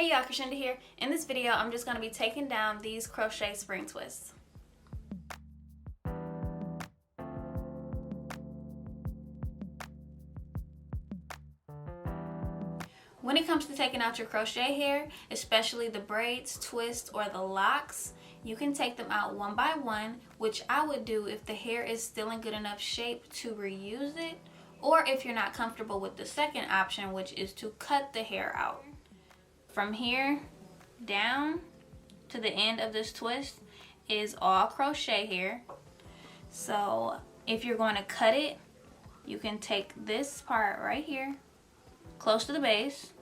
Hey y'all, Crescenda here. In this video, I'm just going to be taking down these crochet spring twists. When it comes to taking out your crochet hair, especially the braids, twists, or the locks, you can take them out one by one, which I would do if the hair is still in good enough shape to reuse it, or if you're not comfortable with the second option, which is to cut the hair out. From here down to the end of this twist is all crochet hair. So if you're going to cut it, you can take this part right here close to the base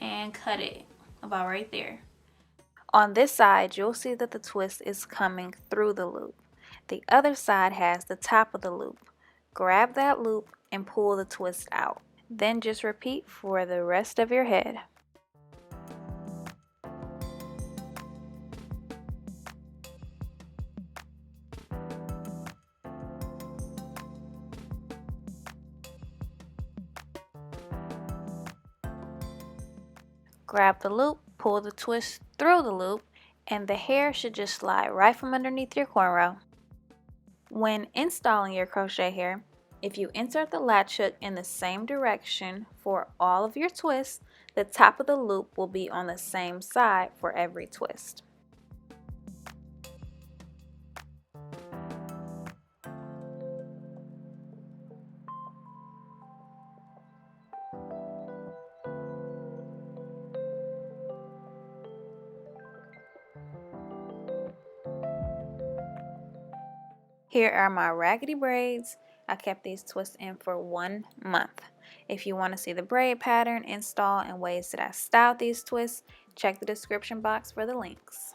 and cut it about right there. On this side, you'll see that the twist is coming through the loop. The other side has the top of the loop. Grab that loop and pull the twist out. Then just repeat for the rest of your head. Grab the loop, pull the twist through the loop, and the hair should just slide right from underneath your cornrow. When installing your crochet hair, if you insert the latch hook in the same direction for all of your twists, the top of the loop will be on the same side for every twist. Here are my raggedy braids. I kept these twists in for 1 month. If you want to see the braid pattern, install, and ways that I styled these twists, check the description box for the links.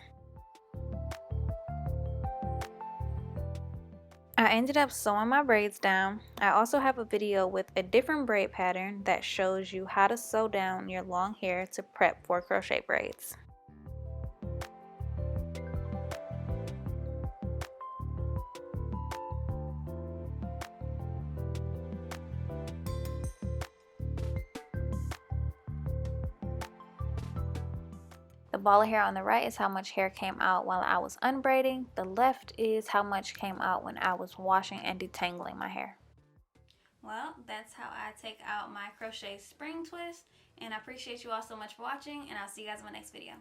I ended up sewing my braids down. I also have a video with a different braid pattern that shows you how to sew down your long hair to prep for crochet braids. The ball of hair on the right is how much hair came out while I was unbraiding. The left is how much came out when I was washing and detangling my hair. Well, that's how I take out my crochet spring twist. And I appreciate you all so much for watching, and I'll see you guys in my next video.